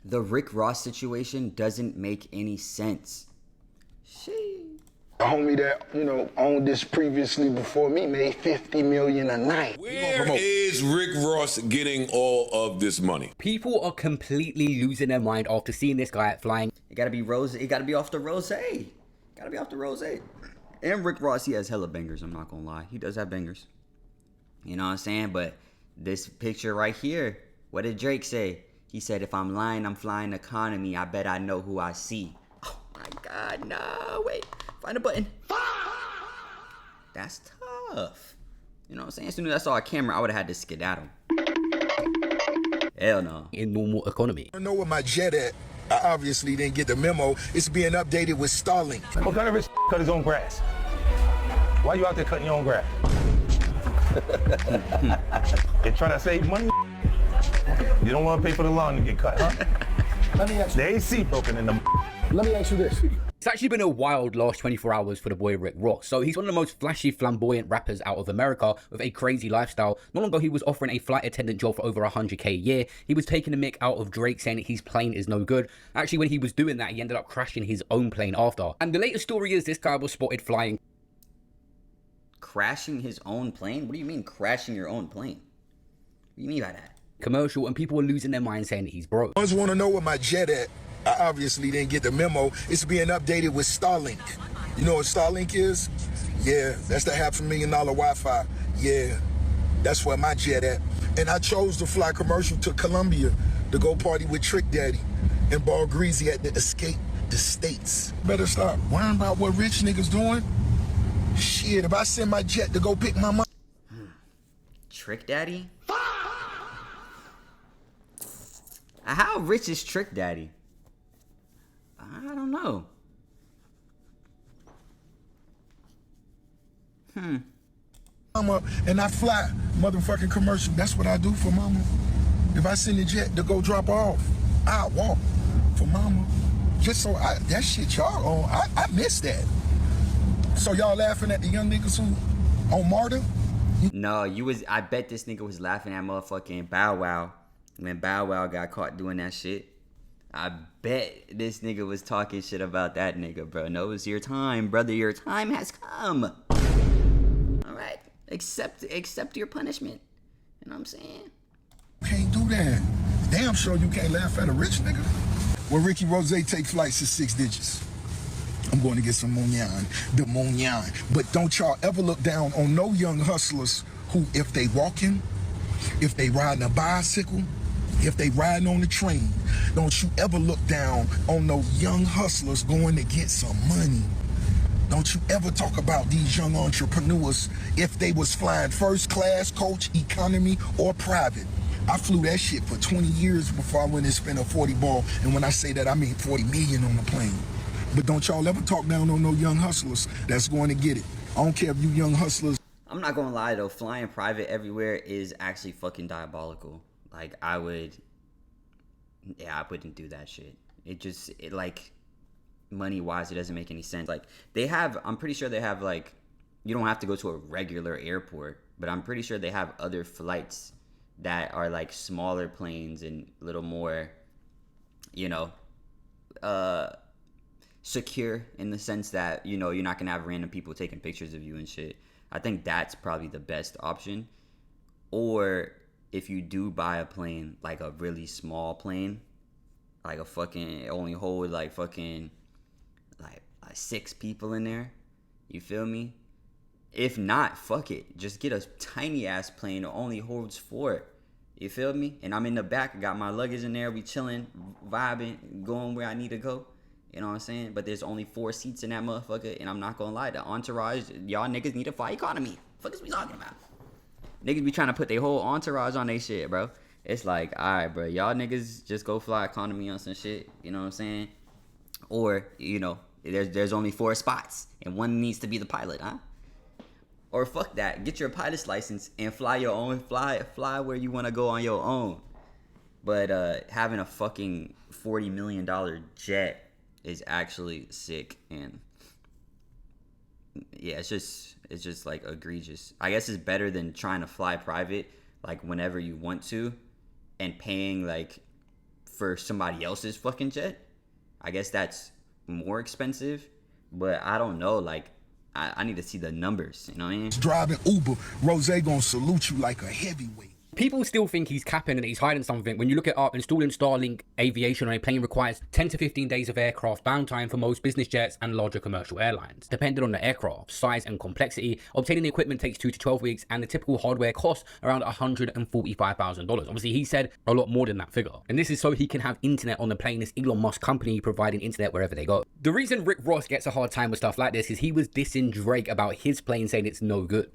The Rick Ross situation doesn't make any sense. The homie that, you know, owned this previously before me made 50 million a night. Where is Rick Ross getting all of this money? People are completely losing their mind after seeing this guy flying. It gotta be rose. It gotta be off the rose. Gotta be off the rose. And Rick Ross, he has hella bangers. I'm not gonna lie, he does have bangers. You know what I'm saying? But this picture right here, what did Drake say? He said, "If I'm lying, I'm flying economy. I bet I know who I see." Oh my God, no, wait. Find a button. That's tough. You know what I'm saying? As soon as I saw a camera, I would have had to skedaddle. Hell no. In normal economy. I don't know where my jet at. I obviously didn't get the memo. It's being updated with Starlink. What kind of rich cut his own grass? Why you out there cutting your own grass? You're trying to save money? You don't want to pay for the lawn to get cut, huh? Let me ask you. The AC broken in the. Let me ask you this. It's actually been a wild last 24 hours for the boy Rick Ross. So he's one of the most flashy, flamboyant rappers out of America with a crazy lifestyle. Not long ago, he was offering a flight attendant job for over 100k a year. He was taking the mick out of Drake, saying that his plane is no good. Actually, when he was doing that, he ended up crashing his own plane after. And the latest story is this guy was spotted flying. Crashing his own plane? What do you mean crashing your own plane? What do you mean by that? Commercial, and people were losing their minds saying that he's broke. I just want to know where my jet at. I obviously didn't get the memo. It's being updated with Starlink. You know what Starlink is? Yeah, that's the $500,000 Wi-Fi. Yeah, that's where my jet at. And I chose to fly commercial to Colombia to go party with Trick Daddy and Ball Greasy at the Escape the States. Better stop worrying about what rich niggas doing. Shit, if I send my jet to go pick my mom. Trick Daddy? How rich is Trick Daddy? I don't know. Mama, and I fly motherfucking commercial. That's what I do for mama. If I send a jet to go drop her off, I walk for mama. Just so that shit y'all on, I miss that. So y'all laughing at the young niggas who on Martyr? No, I bet this nigga was laughing at motherfucking Bow Wow when Bow Wow got caught doing that shit. I bet this nigga was talking shit about that nigga, bro. No, it's your time, brother. Your time has come. All right, accept your punishment. You know what I'm saying? Can't do that. Damn sure you can't laugh at a rich nigga. When Ricky Rose take flights to 6 digits, I'm going to get some Mounion, the Mounion. But don't y'all ever look down on no young hustlers who, if they walking, if they riding a bicycle, if they riding on the train, don't you ever look down on no young hustlers going to get some money. Don't you ever talk about these young entrepreneurs if they was flying first class, coach, economy, or private. I flew that shit for 20 years before I went and spent a 40 ball. And when I say that, I mean 40 million on the plane. But don't y'all ever talk down on no young hustlers that's going to get it. I don't care if you young hustlers. I'm not gonna lie though, flying private everywhere is actually fucking diabolical. Like I wouldn't do that shit. It like money wise, it doesn't make any sense. Like I'm pretty sure they have like, you don't have to go to a regular airport, but I'm pretty sure they have other flights that are like smaller planes and a little more, you know, secure in the sense that, you know, you're not gonna have random people taking pictures of you and shit. I think that's probably the best option. Or if you do buy a plane, like a really small plane, like a fucking, only hold like fucking like 6 people in there, you feel me? If not, fuck it, just get a tiny ass plane that only holds 4, you feel me? And I'm in the back, I got my luggage in there, we chilling, vibing, going where I need to go. You know what I'm saying? But there's only 4 seats in that motherfucker, and I'm not gonna lie, the entourage, y'all niggas need to fly economy. Fuck is we talking about? Niggas be trying to put their whole entourage on they shit, bro. It's like, alright, bro, y'all niggas just go fly economy on some shit. You know what I'm saying? Or, you know, there's only 4 spots, and one needs to be the pilot, huh? Or fuck that, get your pilot's license and fly your own, fly where you want to go on your own. But having a fucking $40 million jet is actually sick, and yeah, it's just like egregious. I guess it's better than trying to fly private like whenever you want to and paying like for somebody else's fucking jet. I guess that's more expensive, but I don't know. Like, I need to see the numbers. You know what I mean? Driving Uber, Rose gonna salute you like a heavyweight. People still think he's capping and he's hiding something. When you look it up, installing Starlink aviation on a plane requires 10 to 15 days of aircraft downtime for most business jets and larger commercial airlines. Depending on the aircraft, size and complexity, obtaining the equipment takes 2 to 12 weeks and the typical hardware costs around $145,000. Obviously, he said a lot more than that figure. And this is so he can have internet on the plane. It's Elon Musk's company providing internet wherever they go. The reason Rick Ross gets a hard time with stuff like this is he was dissing Drake about his plane, saying it's no good.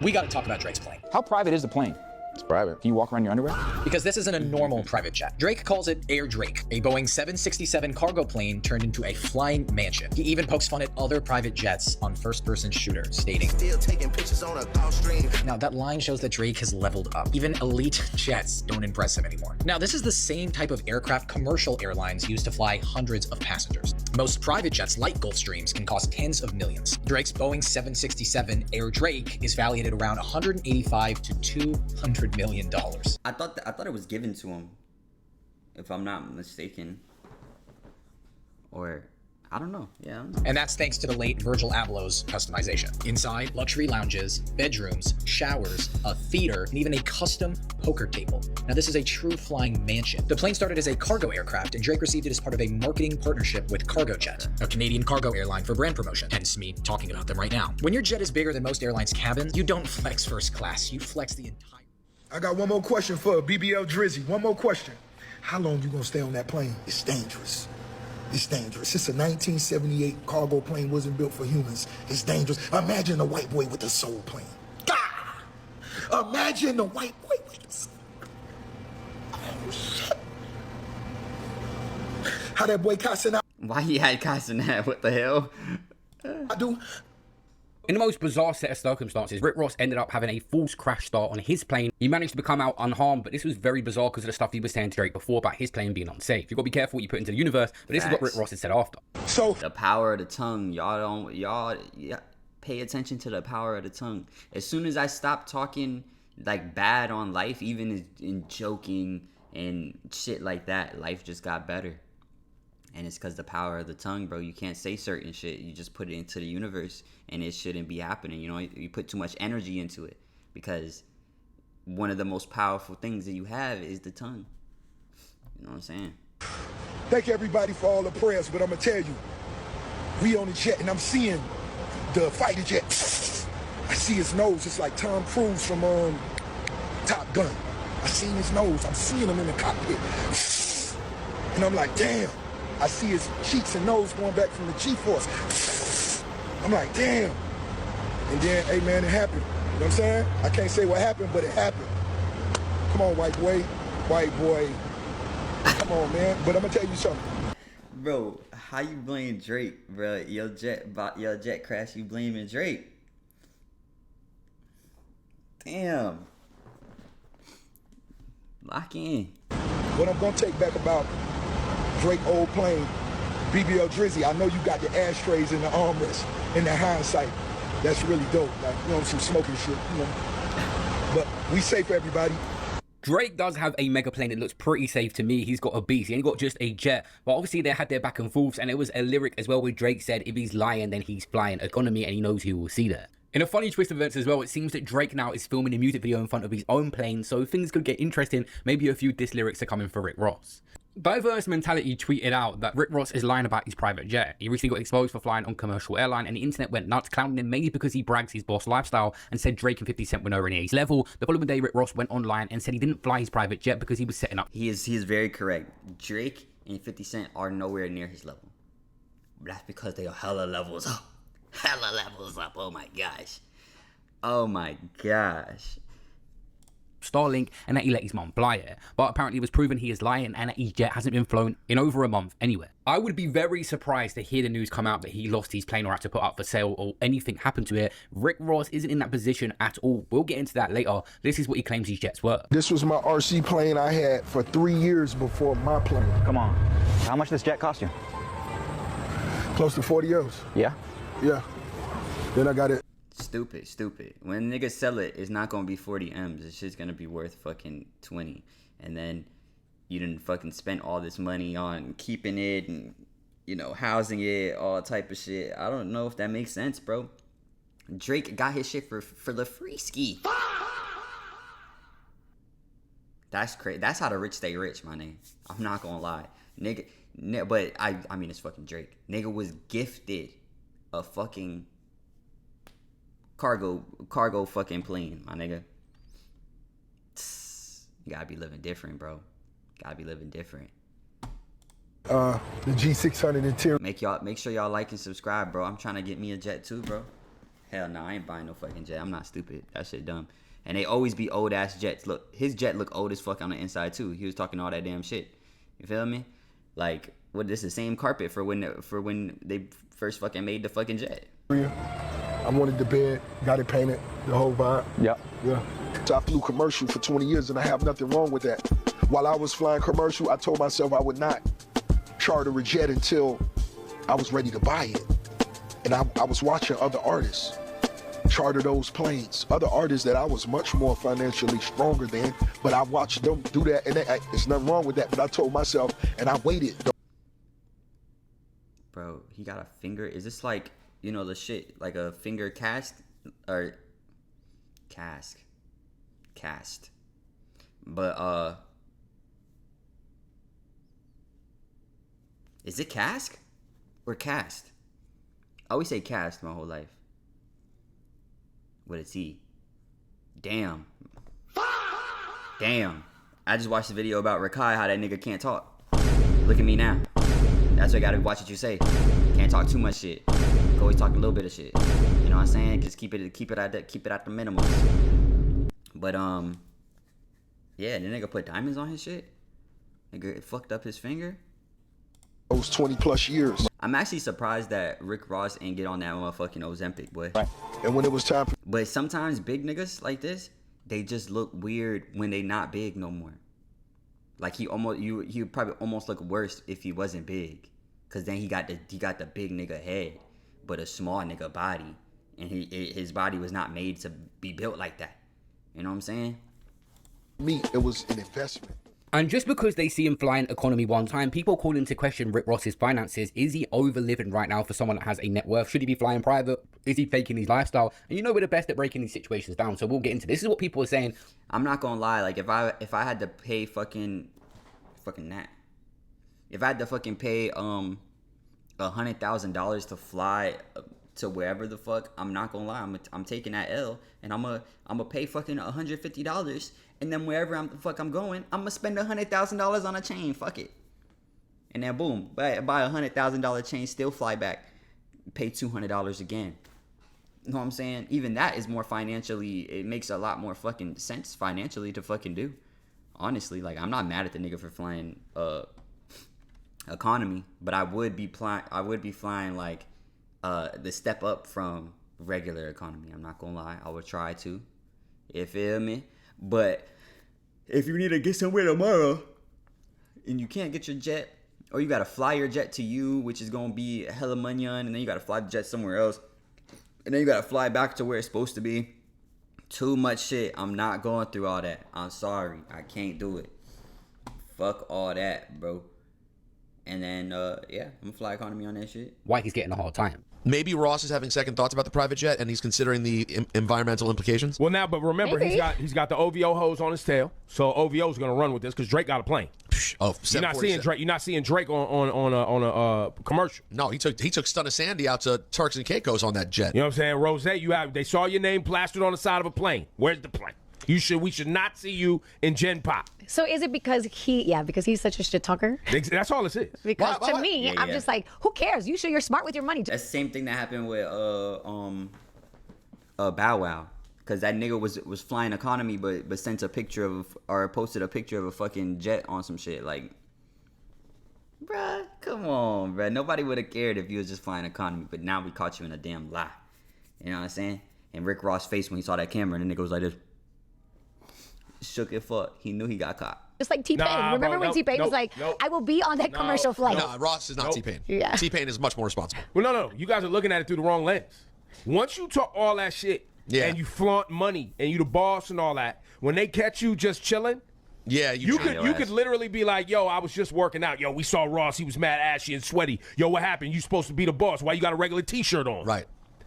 We got to talk about Drake's plane. How private is the plane? It's private. Can you walk around in your underwear? Because this isn't a normal private jet. Drake calls it Air Drake, a Boeing 767 cargo plane turned into a flying mansion. He even pokes fun at other private jets on first-person shooter, stating, "Still taking pictures on a Gulfstream." Now, that line shows that Drake has leveled up. Even elite jets don't impress him anymore. Now, this is the same type of aircraft commercial airlines use to fly hundreds of passengers. Most private jets, like Gulfstreams, can cost tens of millions. Drake's Boeing 767 Air Drake is valued at around $185 to $200 million. I thought it was given to him, if I'm not mistaken, or I don't know. Yeah, I don't know. And that's thanks to the late Virgil Abloh's customization. Inside, luxury lounges, bedrooms, showers, a theater, and even a custom poker table. Now, this is a true flying mansion. The plane started as a cargo aircraft, and Drake received it as part of a marketing partnership with CargoJet, a Canadian cargo airline for brand promotion, hence me talking about them right now. When your jet is bigger than most airlines' cabins, you don't flex first class, you flex the entire... I got one more question for BBL Drizzy. One more question. How long you gonna stay on that plane? It's dangerous. It's dangerous. It's a 1978 cargo plane, wasn't built for humans. It's dangerous. Imagine a white boy with a soul plane. God! Imagine the white boy with a soul. Oh, shit. How that boy cussing out? Why he had cussing that? What the hell? I do. In the most bizarre set of circumstances, Rick Ross ended up having a false crash start on his plane. He managed to become out unharmed, but this was very bizarre because of the stuff he was saying to Drake before about his plane being unsafe. You've got to be careful what you put into the universe, but this is what Rick Ross had said after. So the power of the tongue, y'all pay attention to the power of the tongue. As soon as I stopped talking like bad on life, even in joking and shit like that, life just got better. And it's because the power of the tongue, bro. You can't say certain shit. You just put it into the universe, and it shouldn't be happening. You know, you put too much energy into it, because one of the most powerful things that you have is the tongue. You know what I'm saying? thank everybody for all the prayers, but I'm gonna tell you, we on the jet, and I'm seeing the fighter jet. I see his nose. It's like Tom Cruise from Top Gun. I seen his nose. I'm seeing him in the cockpit, and I'm like, damn. I see his cheeks and nose going back from the G-force. I'm like, damn. And then, hey man, it happened. You know what I'm saying? I can't say what happened, but it happened. Come on, white boy. White boy. Come on, man. But I'm gonna tell you something. Bro, how you blame Drake, bro? Your jet crash, you blaming Drake. Damn. Lock in. What I'm gonna take back about Drake old plane, BBL Drizzy, I know you got the ashtrays in the armrest in the hindsight. That's really dope. Like, you know, some smoking shit, you know. But we safe, everybody. Drake does have a mega plane that looks pretty safe to me. He's got a beast. He ain't got just a jet. But obviously they had their back and forths, and it was a lyric as well where Drake said if he's lying, then he's flying economy, and he knows he will see that. In a funny twist of events as well, it seems that Drake now is filming a music video in front of his own plane, so things could get interesting. Maybe a few diss lyrics are coming for Rick Ross. Diverse Mentality tweeted out that Rick Ross is lying about his private jet. He recently got exposed for flying on commercial airline, and the internet went nuts, clowning him mainly because he brags his boss lifestyle and said Drake and 50 Cent were nowhere near his level. The following day, Rick Ross went online and said he didn't fly his private jet because he was setting up. He is very correct. Drake and 50 Cent are nowhere near his level. But that's because they are hella levels up. Hella levels up. Oh my gosh. Oh my gosh. Starlink, and that he let his mom fly it, but apparently it was proven he is lying and that his jet hasn't been flown in over a month anywhere. I would be very surprised to hear the news come out that he lost his plane or had to put up for sale or anything happened to it. Rick Ross isn't in that position at all. We'll get into that later. This is what he claims his jets were. This was my RC plane I had for 3 years before my plane. Come on. How much does this jet cost you? Close to 40 euros. Yeah? Yeah. Then I got it. Stupid. When niggas sell it, it's not gonna be 40 M's. It's just gonna be worth fucking 20. And then you didn't fucking spend all this money on keeping it and, you know, housing it, all type of shit. I don't know if that makes sense, bro. Drake got his shit for the free ski. That's crazy. That's how the rich stay rich, my nigga. I'm not gonna lie, nigga. But I mean, it's fucking Drake. Nigga was gifted a fucking cargo fucking plane, my nigga. You gotta be living different, bro. Gotta be living different. The G600 interior. Make sure y'all like and subscribe, bro. I'm trying to get me a jet too, bro. Hell no, I ain't buying no fucking jet. I'm not stupid. That shit dumb. And they always be old ass jets. Look, his jet look old as fuck on the inside too. He was talking all that damn shit. You feel me? Like, what? This is the same carpet for when they first fucking made the fucking jet. I wanted the bed, got it painted, the whole vibe. Yep. Yeah. So I flew commercial for 20 years and I have nothing wrong with that. While I was flying commercial, I told myself I would not charter a jet until I was ready to buy it. And I was watching other artists charter those planes. Other artists that I was much more financially stronger than, but I watched them do that, and there's nothing wrong with that, but I told myself, and I waited. Bro, he got a finger. Is this like, you know, the shit, like a finger cast? Or cast. But, is it cask or cast? I always say cast my whole life. With a T. Damn. Damn. I just watched the video about Rakai, how that nigga can't talk. Look at me now. That's why I gotta watch what you say. Can't talk too much shit. Go always talk a little bit of shit. You know what I'm saying? Just keep it at the minimum. But yeah, the nigga put diamonds on his shit. Nigga fucked up his finger. Those 20 plus years. I'm actually surprised that Rick Ross ain't get on that motherfucking Ozempic, boy. Right. And when it was time for But sometimes big niggas like this, they just look weird when they not big no more. Like he would probably almost look worse if he wasn't big, cause then he got the big nigga head, but a small nigga body, and his body was not made to be built like that. You know what I'm saying? me, it was an investment. And just because they see him flying economy one time, people call into question Rick Ross's finances. Is he over living right now for someone that has a net worth? Should he be flying private? Is he faking his lifestyle? And you know we're the best at breaking these situations down, so we'll get into this. This is what people are saying. I'm not gonna lie, like if I had to pay fucking that, if I had to fucking pay $100,000 to fly to wherever the fuck, I'm not gonna lie, I'm taking that L, and I'm gonna pay fucking $150, and then wherever I'm going, I'm gonna spend $100,000 on a chain. Fuck it, and then boom, buy a $100,000 chain, still fly back, pay $200 again. You know what I'm saying? Even that is more financially, it makes a lot more fucking sense financially to fucking do. Honestly, like I'm not mad at the nigga for flying economy, but I would be flying like the step up from regular economy. I'm not gonna lie, I would try to. You feel me? But if you need to get somewhere tomorrow and you can't get your jet, or you gotta fly your jet to you, which is gonna be hella money on, and then you gotta fly the jet somewhere else, and then you gotta fly back to where it's supposed to be. Too much shit. I'm not going through all that. I'm sorry, I can't do it. Fuck all that, bro. And then yeah, I'm gonna fly economy on that shit. Why he's getting a hard time. Maybe Ross is having second thoughts about the private jet, and he's considering the environmental implications. Well, now, but remember, he's got the OVO hose on his tail, so OVO's gonna run with this because Drake got a plane. Oh, you're not seeing Drake. You're not seeing Drake on a commercial. No, he took Stunner Sandy out to Turks and Caicos on that jet. You know what I'm saying? Rose, they saw your name plastered on the side of a plane. Where's the plane? We should not see you in Gen Pop. So is it because he's such a shit talker? That's all it is. Because to me, I'm just like, who cares? You sure you're smart with your money. That's the same thing that happened with Bow Wow. Cause that nigga was flying economy, but sent a picture of, or posted a picture of a fucking jet on some shit. Like, bruh, come on, bruh. Nobody would have cared if you was just flying economy, but now we caught you in a damn lie. You know what I'm saying? And Rick Ross' face when he saw that camera, and the nigga was like this. Shook it fuck. He knew he got caught. Just like T-Pain. Remember when T-Pain was like, I will be on that commercial flight. No, Ross is not T-Pain. Yeah. T-Pain is much more responsible. Well, no. You guys are looking at it through the wrong lens. Once you talk all that shit, and you flaunt money, and you the boss and all that, when they catch you just chilling, Yeah, you could literally be like, yo, I was just working out. Yo, we saw Ross. He was mad ashy and sweaty. Yo, what happened? You supposed to be the boss. Why you got a regular T-shirt on? Right.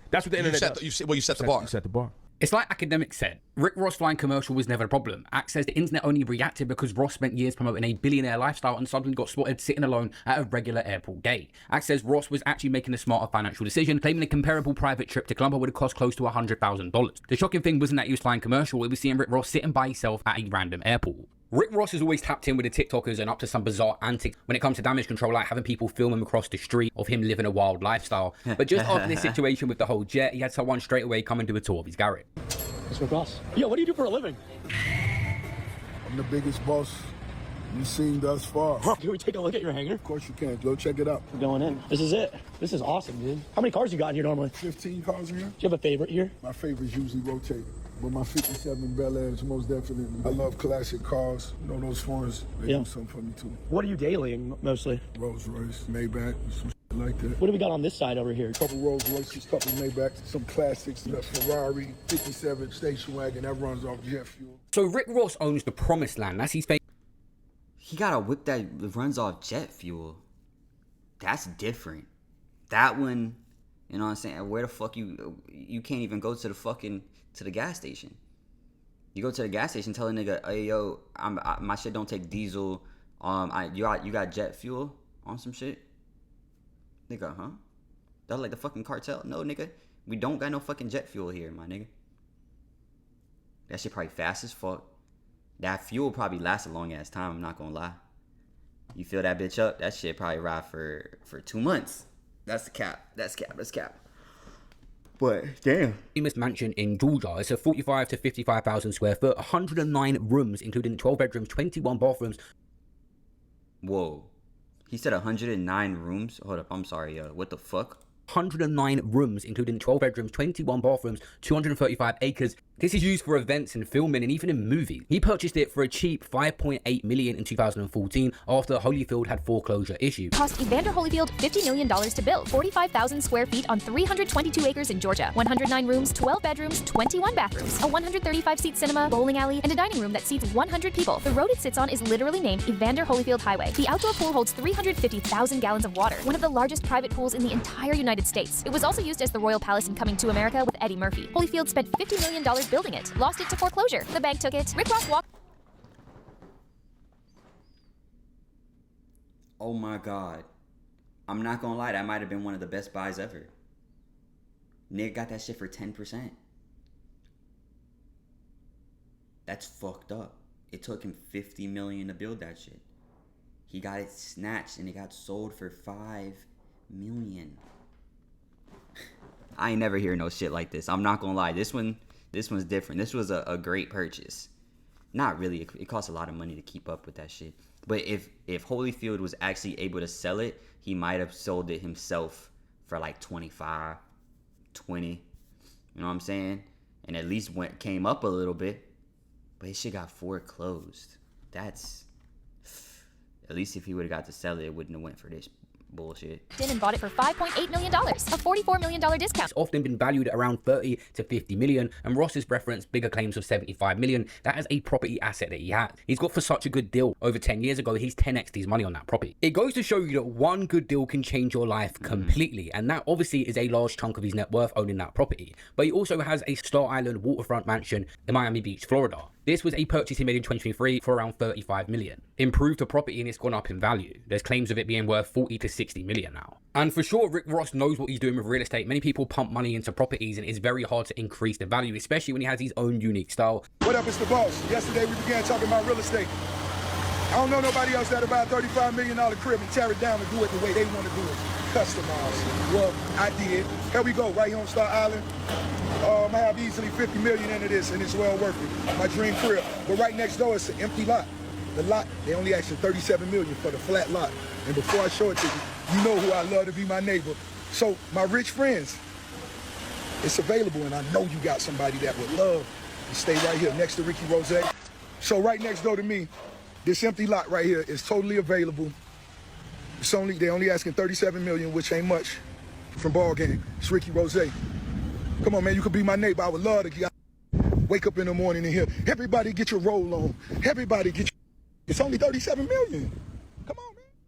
That's what the internet does. You set the bar. You set the bar. It's like academics said, Rick Ross flying commercial was never a problem. Axe says the internet only reacted because Ross spent years promoting a billionaire lifestyle and suddenly got spotted sitting alone at a regular airport gate. Axe says Ross was actually making a smarter financial decision, claiming a comparable private trip to Colombia would have cost close to $100,000. The shocking thing wasn't that he was flying commercial, it was seeing Rick Ross sitting by himself at a random airport. Rick Ross is always tapped in with the TikTokers and up to some bizarre antics when it comes to damage control, like having people film him across the street of him living a wild lifestyle. But just after this situation with the whole jet, he had someone straight away come and do a tour of his garage. It's Rick Ross. Yo, what do you do for a living? I'm the biggest boss you've seen thus far. Can we take a look at your hangar? Of course you can. Go check it out. We're going in. This is it. This is awesome, dude. How many cars you got in here normally? 15 cars in here. Do you have a favorite here? My favorites usually rotate. But my 57 Bel Air is most definitely. I love classic cars. You know, those foreigns, they do something for me too. What are you dailying mostly? Rolls Royce, Maybach, some shit like that. What do we got on this side over here? Couple Rolls Royces, couple Maybachs, some classics, the Ferrari, 57 station wagon, that runs off jet fuel. So Rick Ross owns the promised land. That's his fake. He got a whip that runs off jet fuel. That's different. That one, you know what I'm saying? Where the fuck you can't even go to the gas station. You go to the gas station, tell a nigga, hey yo, my shit don't take diesel. You got jet fuel on some shit. Nigga, huh? That's like the fucking cartel. No, nigga, we don't got no fucking jet fuel here, my nigga. That shit probably fast as fuck. That fuel probably lasts a long ass time. I'm not gonna lie. You fill that bitch up, that shit probably ride for 2 months. That's the cap. That's cap. But damn. Famous mansion in Georgia. It's a 45 to 55,000 square foot, 109 rooms, including 12 bedrooms, 21 bathrooms. Whoa. He said 109 rooms? Hold up, I'm sorry, what the fuck? 109 rooms, including 12 bedrooms, 21 bathrooms, 235 acres. This is used for events and filming and even in movies. He purchased it for a cheap $5.8 million in 2014 after Holyfield had foreclosure issues. Cost Evander Holyfield $50 million to build. 45,000 square feet on 322 acres in Georgia. 109 rooms, 12 bedrooms, 21 bathrooms, a 135-seat cinema, bowling alley, and a dining room that seats 100 people. The road it sits on is literally named Evander Holyfield Highway. The outdoor pool holds 350,000 gallons of water, one of the largest private pools in the entire United States. It was also used as the Royal Palace in Coming to America with Eddie Murphy. Holyfield spent $50 million building it, lost it to foreclosure. The bank took it. Rick Ross walked. Oh my god. I'm not gonna lie, that might have been one of the best buys ever. Nigga got that shit for 10%. That's fucked up. It took him $50 million to build that shit. He got it snatched and it got sold for $5 million. I ain't never hear no shit like this. I'm not gonna lie. This one's different. This was a great purchase. Not really. It costs a lot of money to keep up with that shit. But if Holyfield was actually able to sell it, he might have sold it himself for like 25, 20. You know what I'm saying? And at least came up a little bit. But his shit got foreclosed. That's... At least if he would have got to sell it, it wouldn't have went for this bullshit. And bought it for $5.8 million, a $44 million discount. It's often been valued at around 30 to 50 million, and Ross has referenced bigger claims of 75 million. That is a property asset that he had. He's got for such a good deal. Over 10 years ago, he's 10x'd his money on that property. It goes to show you that one good deal can change your life completely, and that obviously is a large chunk of his net worth owning that property. But he also has a Star Island waterfront mansion in Miami Beach, Florida. This was a purchase he made in 2023 for around 35 million. Improved the property and it's gone up in value. There's claims of it being worth 40 to 60 million now. And for sure, Rick Ross knows what he's doing with real estate. Many people pump money into properties and it's very hard to increase the value, especially when he has his own unique style. What up, it's the boss. Yesterday we began talking about real estate. I don't know nobody else that'll buy a $35 million crib and tear it down and do it the way they want to do it. Customized. Well, I did. Here we go, right here on Star Island. I have easily 50 million into this and it's well worth it. My dream crib. But right next door is an empty lot. The lot, they only asking 37 million for the flat lot. And before I show it to you, you know who I love to be my neighbor. So my rich friends, it's available and I know you got somebody that would love to stay right here next to Ricky Rose. So right next door to me, this empty lot right here is totally available. They only asking 37 million, which ain't much from ball game. It's Ricky Rose. Come on, man, you could be my neighbor. I would love to wake up in the morning and hear, everybody get your roll on. Everybody get It's only 37 million.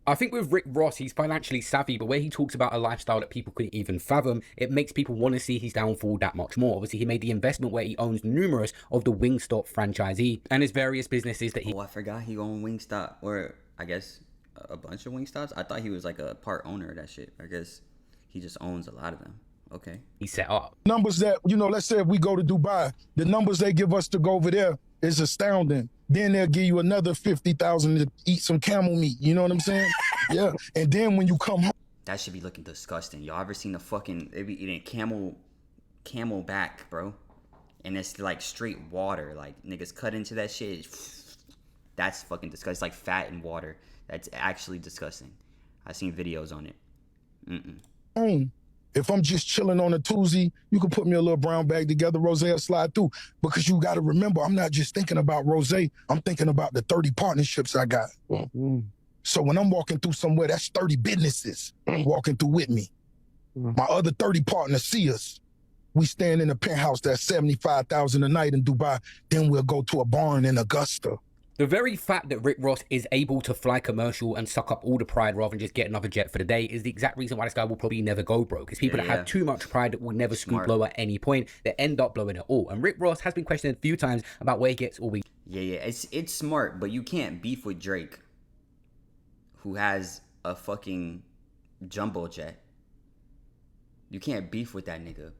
I think with Rick Ross, he's financially savvy, but where he talks about a lifestyle that people couldn't even fathom, it makes people want to see his downfall that much more. Obviously, he made the investment where he owns numerous of the Wingstop franchisee and his various businesses that he... Oh, I forgot he owned Wingstop, or I guess a bunch of Wingstops. I thought he was like a part owner of that shit. I guess he just owns a lot of them. Okay. He set up. Numbers that, you know, let's say if we go to Dubai, the numbers they give us to go over there is astounding. Then they'll give you another 50,000 to eat some camel meat. You know what I'm saying? Yeah. And then when you come home, that should be looking disgusting. Y'all ever seen the fucking, they be eating camel back, bro? And it's like straight water. Like niggas cut into that shit. That's fucking disgusting. It's like fat and water. That's actually disgusting. I've seen videos on it. If I'm just chilling on a Tuesday, you can put me a little brown bag together, rose will slide through. Because you got to remember, I'm not just thinking about rose, I'm thinking about the 30 partnerships I got. So when I'm walking through somewhere, that's 30 businesses walking through with me. My other 30 partners see us. We stand in a penthouse that's $75,000 a night in Dubai. Then we'll go to a barn in Augusta. The very fact that Rick Ross is able to fly commercial and suck up all the pride rather than just get another jet for the day is the exact reason why this guy will probably never go broke. Because people that have too much pride that will never scoop low at any point, they end up blowing it all. And Rick Ross has been questioned a few times about where he gets all we... Yeah, it's smart, but you can't beef with Drake, who has a fucking jumbo jet. You can't beef with that nigga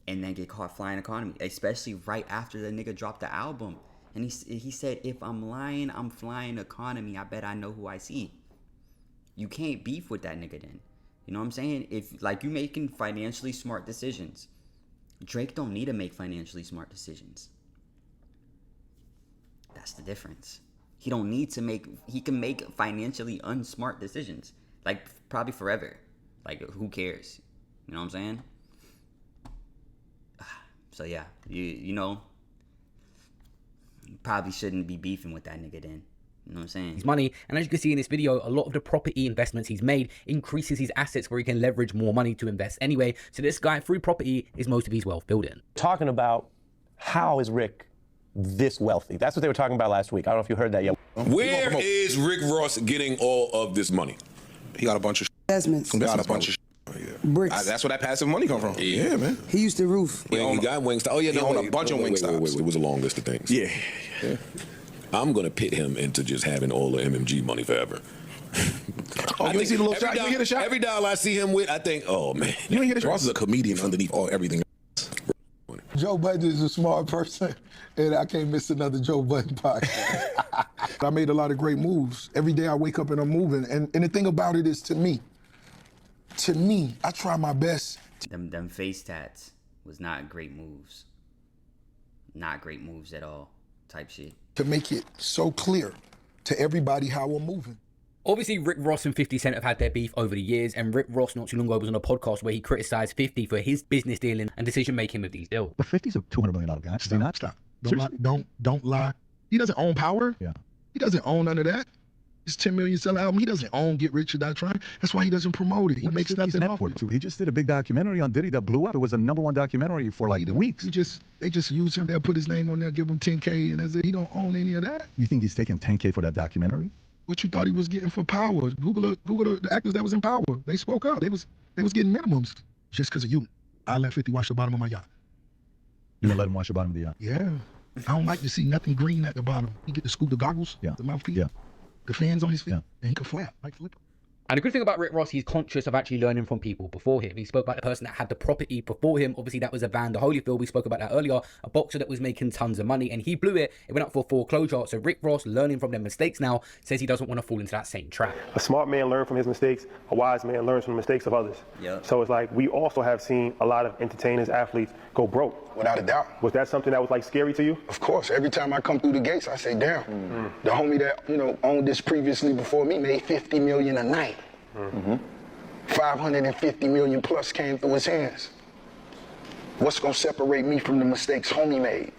and then get caught flying economy, especially right after the nigga dropped the album. And he said, if I'm lying, I'm flying economy. I bet I know who I see. You can't beef with that nigga then. You know what I'm saying? If, like, you making financially smart decisions. Drake don't need to make financially smart decisions. That's the difference. He don't need to make... He can make financially unsmart decisions. Like, probably forever. Like, who cares? You know what I'm saying? So, yeah. You know... Probably shouldn't be beefing with that nigga then. You know what I'm saying? His money, and as you can see in this video, a lot of the property investments he's made increases his assets where he can leverage more money to invest anyway. So this guy, through property, is most of his wealth building. Talking about how is Rick this wealthy? That's what they were talking about last week. I don't know if you heard that yet. Where is Rick Ross getting all of this money? He got a bunch of investments. Got a bunch of bricks. That's where that passive money come from. Yeah, man. He used to roof. He got Wingstop. Oh, yeah, he owned a bunch of Wingstops. It was a long list of things. Yeah. I'm going to pit him into just having all the MMG money forever. Oh, you see the little shot? You hear the shot? Every dollar I see him with, I think, oh, man. You ain't hear the shot? Ross is a comedian underneath everything. Joe Budden is a smart person, and I can't miss another Joe Budden podcast. I made a lot of great moves. Every day I wake up and I'm moving. And the thing about it is, to me, I try my best. Them face tats was not great moves. Not great moves at all type shit. To make it so clear to everybody how we're moving. Obviously, Rick Ross and 50 Cent have had their beef over the years, and Rick Ross not too long ago was on a podcast where he criticized 50 for his business dealing and decision-making with these deals. But 50's a $200 million guy. Stop. Don't lie. He doesn't own Power. Yeah. He doesn't own none of that. His 10 million sell album. He doesn't own Get Rich or Die Trying. That's why he doesn't promote it. He makes nothing off it. He just did a big documentary on Diddy that blew up. It was a #1 documentary for like weeks. They just use him. They'll put his name on there, give him 10K, and that's it. He don't own any of that. You think he's taking 10K for that documentary? What you thought he was getting for Power? Google the actors that was in Power. They spoke up. They was getting minimums just because of you. I let 50 wash the bottom of my yacht. You gonna let him wash the bottom of the yacht? Yeah. I don't like to see nothing green at the bottom. He get to scoop the goggles, the mouthpiece. Yeah. The fans on his feet, and he can flap like flip. And the good thing about Rick Ross, he's conscious of actually learning from people before him. He spoke about the person that had the property before him. Obviously, that was Evander Holyfield. We spoke about that earlier. A boxer that was making tons of money, and he blew it. It went up for foreclosure. So Rick Ross, learning from their mistakes now, says he doesn't want to fall into that same trap. A smart man learns from his mistakes. A wise man learns from the mistakes of others. Yep. So it's like we also have seen a lot of entertainers, athletes go broke. Without a doubt. Was that something that was like scary to you? Of course. Every time I come through the gates, I say, damn. The homie that owned this previously before me made $50 million a night. 550 million plus came through his hands. What's gonna separate me from the mistakes homie made?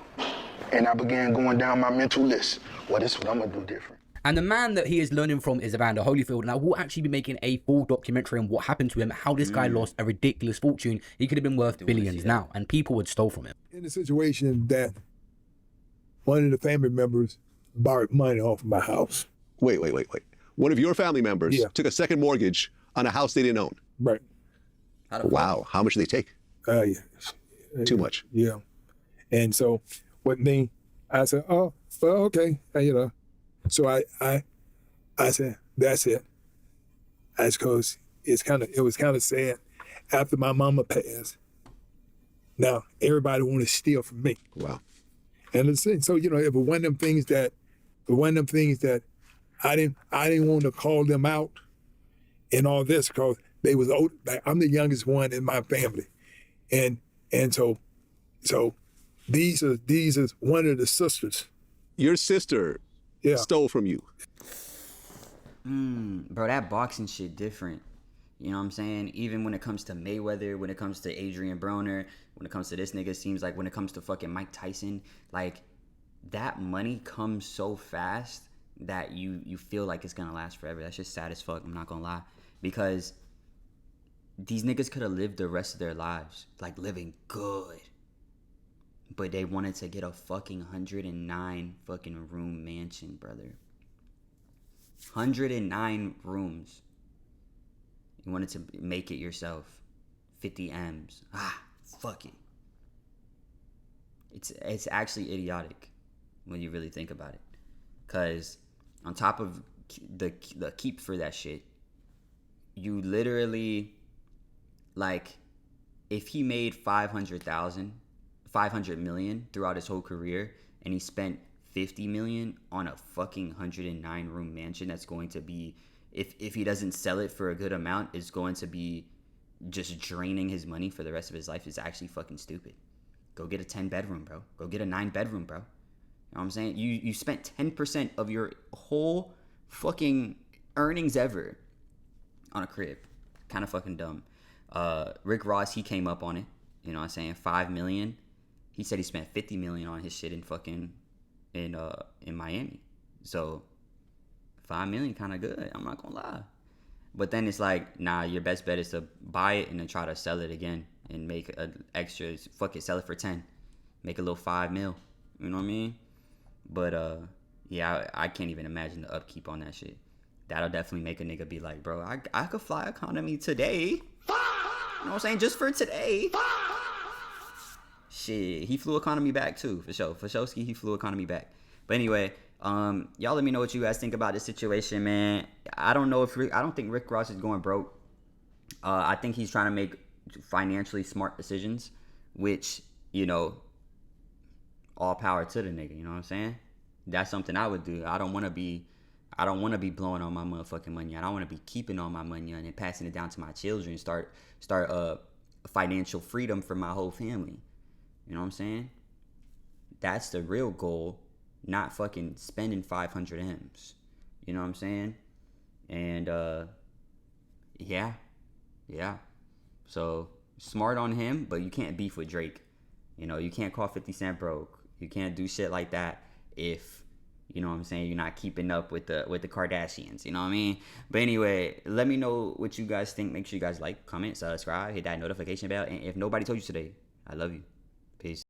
And I began going down my mental list. Well, this is what I'm gonna do different. And the man that he is learning from is Evander Holyfield. And I will actually be making a full documentary on what happened to him, how this guy lost a ridiculous fortune. He could have been worth billions now, and people would stole from him. In the situation that one of the family members borrowed money off my house, Wait. One of your family members took a second mortgage on a house they didn't own. Right. Wow. How much did they take? Too much. Yeah. And so with me, I said, oh, well, okay. So I said, that's it. That's because it was kind of sad after my mama passed. Now everybody want to steal from me. Wow. And so, it was one of them things that I didn't want to call them out and all this because they was old. Like, I'm the youngest one in my family. And so these are one of the sisters. Your sister stole from you. Bro, that boxing shit different. You know what I'm saying? Even when it comes to Mayweather, when it comes to Adrian Broner, when it comes to this nigga, seems like when it comes to fucking Mike Tyson, like that money comes so fast that you feel like it's gonna last forever. That's just sad as fuck, I'm not gonna lie. Because these niggas could have lived the rest of their lives, like living good. But they wanted to get a fucking 109 fucking room mansion, brother. 109 rooms. You wanted to make it yourself. 50 M's. Fuck it. It's actually idiotic when you really think about it. Because on top of the keep for that shit, you literally, like, if he made 500 million throughout his whole career and he spent 50 million on a fucking 109 room mansion that's going to be, if he doesn't sell it for a good amount, is going to be just draining his money for the rest of his life, is actually fucking stupid. Go get a 10 bedroom, bro. Go get a 9 bedroom, bro. You know what I'm saying? You spent 10% of your whole fucking earnings ever on a crib. Kind of fucking dumb. Rick Ross, he came up on it. You know what I'm saying? 5 million. He said he spent 50 million on his shit in fucking in Miami. So 5 million kind of good, I'm not gonna lie. But then it's like, nah, your best bet is to buy it and then try to sell it again and make an extra, fuck it, sell it for 10. Make a little 5 mil. You know what I mean? But yeah, I can't even imagine the upkeep on that shit. That'll definitely make a nigga be like, bro, I could fly economy today. You know what I'm saying? Just for today. Shit, he flew economy back too, for sure. For Showski, he flew economy back. But anyway, y'all let me know what you guys think about this situation, man. I don't think Rick Ross is going broke. I think he's trying to make financially smart decisions, which, all power to the nigga, you know what I'm saying? That's something I would do. I don't want to be blowing all my motherfucking money. I don't want to be keeping all my money and then passing it down to my children, start financial freedom for my whole family. You know what I'm saying? That's the real goal, not fucking spending 500 M's. You know what I'm saying? And yeah. So smart on him, but you can't beef with Drake. You can't call 50 Cent broke. You can't do shit like that if, you know what I'm saying, you're not keeping up with the Kardashians. You know what I mean? But anyway, let me know what you guys think. Make sure you guys like, comment, subscribe, hit that notification bell. And if nobody told you today, I love you. Peace.